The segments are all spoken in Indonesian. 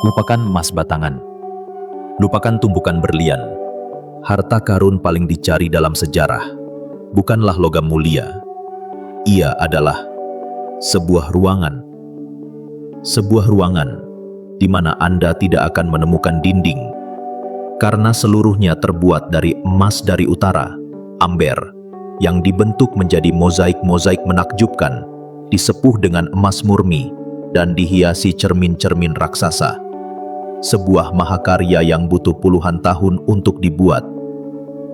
Lupakan emas batangan. Lupakan tumpukan berlian. Harta karun paling dicari dalam sejarah bukanlah logam mulia. Ia adalah sebuah ruangan. Sebuah ruangan di mana Anda tidak akan menemukan dinding, karena seluruhnya terbuat dari emas dari utara, amber, yang dibentuk menjadi mozaik-mozaik menakjubkan, disepuh dengan emas murni, dan dihiasi cermin-cermin raksasa. Sebuah mahakarya yang butuh puluhan tahun untuk dibuat.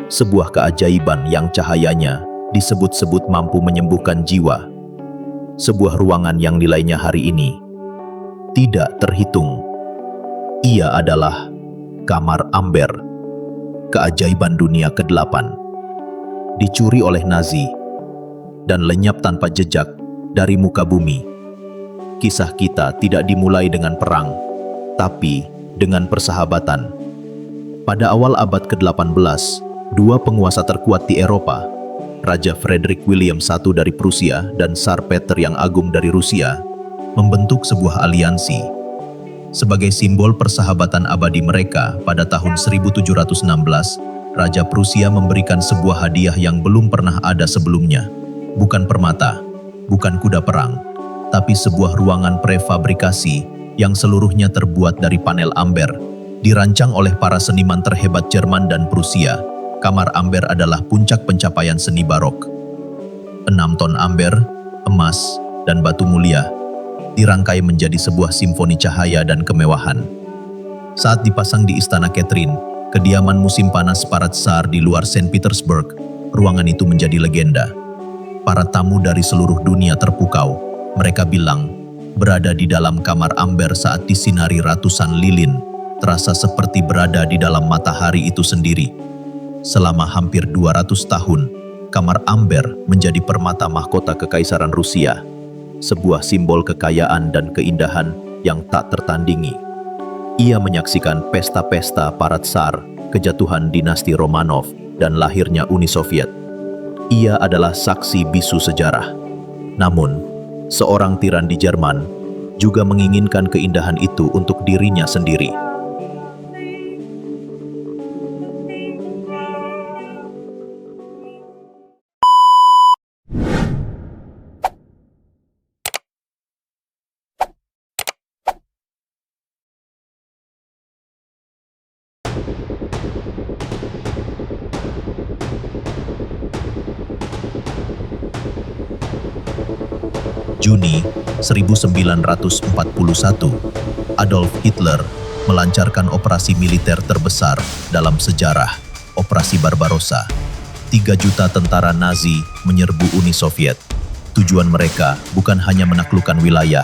Sebuah keajaiban yang cahayanya disebut-sebut mampu menyembuhkan jiwa. Sebuah ruangan yang nilainya hari ini tidak terhitung. Ia adalah Kamar Amber, keajaiban dunia ke-8. Dicuri oleh Nazi dan lenyap tanpa jejak dari muka bumi. Kisah kita tidak dimulai dengan perang, tapi dengan persahabatan. Pada awal abad ke-18, dua penguasa terkuat di Eropa, Raja Frederick William I dari Prusia dan Tsar Peter yang Agung dari Rusia, membentuk sebuah aliansi. Sebagai simbol persahabatan abadi mereka, pada tahun 1716, Raja Prusia memberikan sebuah hadiah yang belum pernah ada sebelumnya. Bukan permata, bukan kuda perang, tapi sebuah ruangan prefabrikasi yang seluruhnya terbuat dari panel amber, dirancang oleh para seniman terhebat Jerman dan Prusia. Kamar Amber adalah puncak pencapaian seni barok. 6 ton amber, emas, dan batu mulia dirangkai menjadi sebuah simfoni cahaya dan kemewahan. Saat dipasang di Istana Catherine, kediaman musim panas para tsar di luar Saint Petersburg, ruangan itu menjadi legenda. Para tamu dari seluruh dunia terpukau. Mereka bilang, berada di dalam kamar amber saat disinari ratusan lilin, terasa seperti berada di dalam matahari itu sendiri. Selama hampir 200 tahun, kamar amber menjadi permata mahkota Kekaisaran Rusia, sebuah simbol kekayaan dan keindahan yang tak tertandingi. Ia menyaksikan pesta-pesta para tsar, kejatuhan dinasti Romanov, dan lahirnya Uni Soviet. Ia adalah saksi bisu sejarah. Namun, seorang tiran di Jerman juga menginginkan keindahan itu untuk dirinya sendiri. Juni 1941, Adolf Hitler melancarkan operasi militer terbesar dalam sejarah, Operasi Barbarossa. 3 juta tentara Nazi menyerbu Uni Soviet. Tujuan mereka bukan hanya menaklukkan wilayah,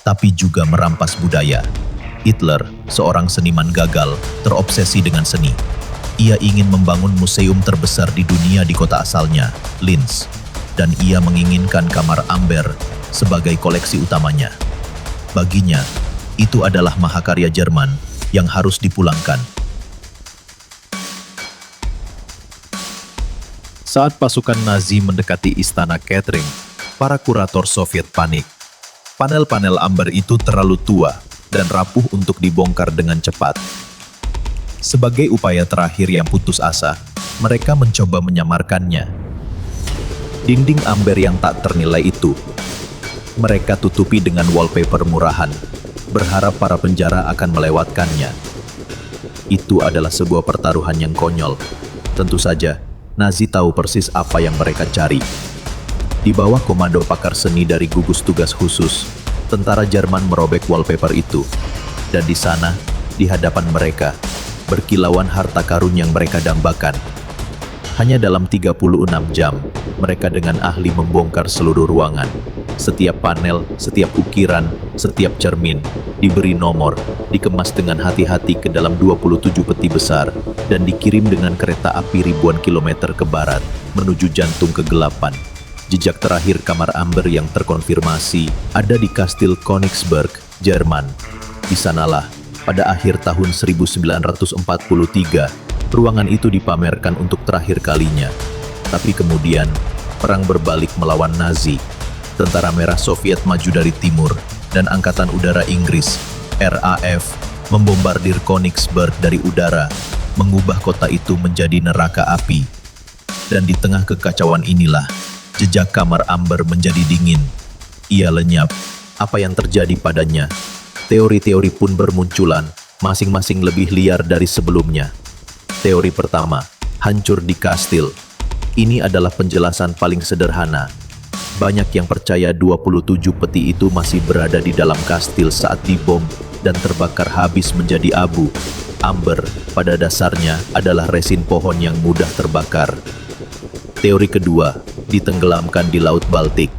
tapi juga merampas budaya. Hitler, seorang seniman gagal, terobsesi dengan seni. Ia ingin membangun museum terbesar di dunia di kota asalnya, Linz, dan ia menginginkan kamar amber sebagai koleksi utamanya. Baginya, itu adalah mahakarya Jerman yang harus dipulangkan. Saat pasukan Nazi mendekati Istana Catherine, para kurator Soviet panik. Panel-panel amber itu terlalu tua dan rapuh untuk dibongkar dengan cepat. Sebagai upaya terakhir yang putus asa, mereka mencoba menyamarkannya. Dinding amber yang tak ternilai itu mereka tutupi dengan wallpaper murahan, berharap para penjara akan melewatkannya. Itu adalah sebuah pertaruhan yang konyol. Tentu saja, Nazi tahu persis apa yang mereka cari. Di bawah komando pakar seni dari gugus tugas khusus, tentara Jerman merobek wallpaper itu. Dan di sana, di hadapan mereka, berkilauan harta karun yang mereka dambakan. Hanya dalam 36 jam, mereka dengan ahli membongkar seluruh ruangan. Setiap panel, setiap ukiran, setiap cermin diberi nomor, dikemas dengan hati-hati ke dalam 27 peti besar, dan dikirim dengan kereta api ribuan kilometer ke barat, menuju jantung kegelapan. Jejak terakhir kamar amber yang terkonfirmasi ada di Kastil Königsberg, Jerman. Di sanalah, pada akhir tahun 1943, ruangan itu dipamerkan untuk terakhir kalinya. Tapi kemudian, perang berbalik melawan Nazi. Tentara Merah Soviet maju dari timur, dan Angkatan Udara Inggris, RAF, membombardir Königsberg dari udara, mengubah kota itu menjadi neraka api. Dan di tengah kekacauan inilah, jejak kamar Amber menjadi dingin. Ia lenyap. Apa yang terjadi padanya? Teori-teori pun bermunculan, masing-masing lebih liar dari sebelumnya. Teori pertama, hancur di kastil. Ini adalah penjelasan paling sederhana. Banyak yang percaya 27 peti itu masih berada di dalam kastil saat dibom dan terbakar habis menjadi abu. Amber pada dasarnya adalah resin pohon yang mudah terbakar. Teori kedua, ditenggelamkan di Laut Baltik.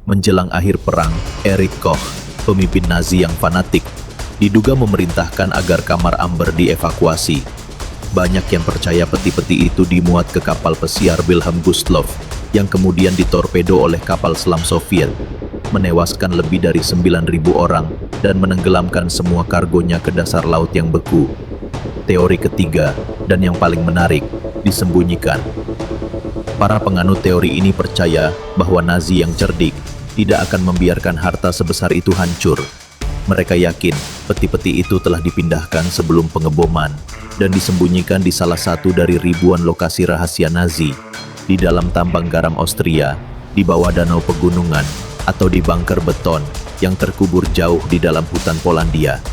Menjelang akhir perang, Erich Koch, pemimpin Nazi yang fanatik, diduga memerintahkan agar kamar Amber dievakuasi. Banyak yang percaya peti-peti itu dimuat ke kapal pesiar Wilhelm Gustloff yang kemudian ditorpedo oleh kapal selam Soviet, menewaskan lebih dari 9.000 orang dan menenggelamkan semua kargonya ke dasar laut yang beku. Teori ketiga, dan yang paling menarik, disembunyikan. Para penganut teori ini percaya bahwa Nazi yang cerdik tidak akan membiarkan harta sebesar itu hancur. Mereka yakin peti-peti itu telah dipindahkan sebelum pengeboman dan disembunyikan di salah satu dari ribuan lokasi rahasia Nazi, di dalam tambang garam Austria, di bawah danau pegunungan, atau di bunker beton yang terkubur jauh di dalam hutan Polandia.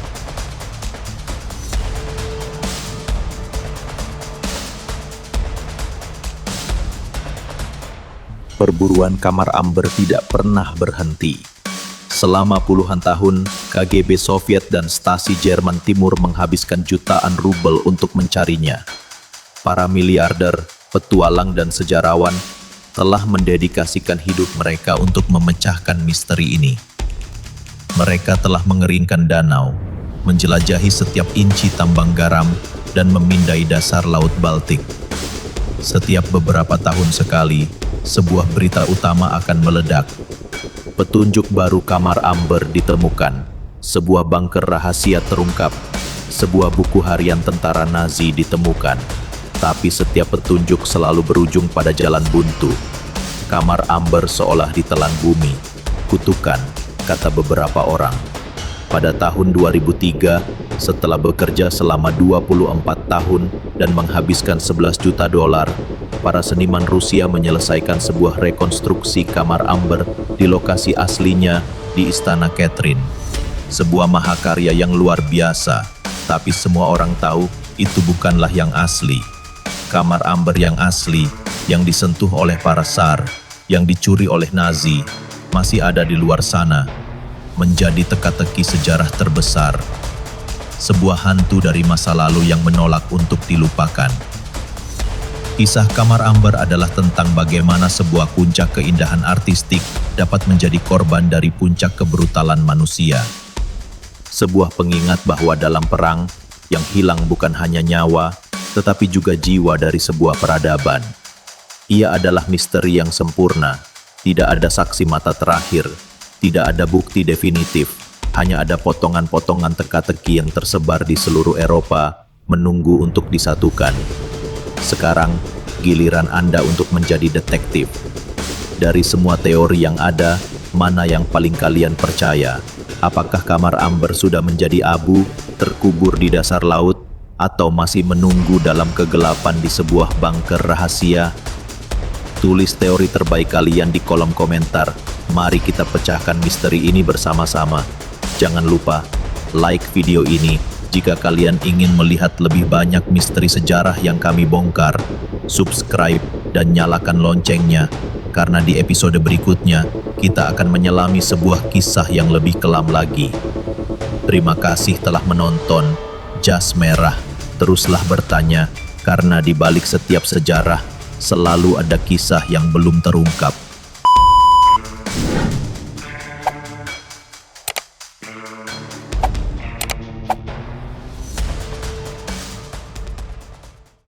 Perburuan kamar Amber tidak pernah berhenti. Selama puluhan tahun, KGB Soviet dan Stasi Jerman Timur menghabiskan jutaan rubel untuk mencarinya. Para miliarder, petualang dan sejarawan telah mendedikasikan hidup mereka untuk memecahkan misteri ini. Mereka telah mengeringkan danau, menjelajahi setiap inci tambang garam, dan memindai dasar Laut Baltik. Setiap beberapa tahun sekali, sebuah berita utama akan meledak. Petunjuk baru kamar Amber ditemukan, sebuah bunker rahasia terungkap, sebuah buku harian tentara Nazi ditemukan. Tapi setiap petunjuk selalu berujung pada jalan buntu. Kamar Amber seolah ditelan bumi. Kutukan, kata beberapa orang. Pada tahun 2003, setelah bekerja selama 24 tahun dan menghabiskan 11 juta dolar, para seniman Rusia menyelesaikan sebuah rekonstruksi kamar Amber di lokasi aslinya di Istana Catherine. Sebuah mahakarya yang luar biasa, tapi semua orang tahu itu bukanlah yang asli. Kamar Amber yang asli, yang disentuh oleh para Tsar, yang dicuri oleh Nazi, masih ada di luar sana, menjadi teka-teki sejarah terbesar. Sebuah hantu dari masa lalu yang menolak untuk dilupakan. Kisah kamar Amber adalah tentang bagaimana sebuah puncak keindahan artistik dapat menjadi korban dari puncak kebrutalan manusia. Sebuah pengingat bahwa dalam perang, yang hilang bukan hanya nyawa, tetapi juga jiwa dari sebuah peradaban. Ia adalah misteri yang sempurna, tidak ada saksi mata terakhir, tidak ada bukti definitif, hanya ada potongan-potongan teka-teki yang tersebar di seluruh Eropa, menunggu untuk disatukan. Sekarang, giliran Anda untuk menjadi detektif. Dari semua teori yang ada, mana yang paling kalian percaya? Apakah kamar Amber sudah menjadi abu, terkubur di dasar laut, atau masih menunggu dalam kegelapan di sebuah bunker rahasia? Tulis teori terbaik kalian di kolom komentar. Mari kita pecahkan misteri ini bersama-sama. Jangan lupa like video ini jika kalian ingin melihat lebih banyak misteri sejarah yang kami bongkar. Subscribe dan nyalakan loncengnya, karena di episode berikutnya kita akan menyelami sebuah kisah yang lebih kelam lagi. Terima kasih telah menonton. Jas Merah, teruslah bertanya, karena di balik setiap sejarah selalu ada kisah yang belum terungkap.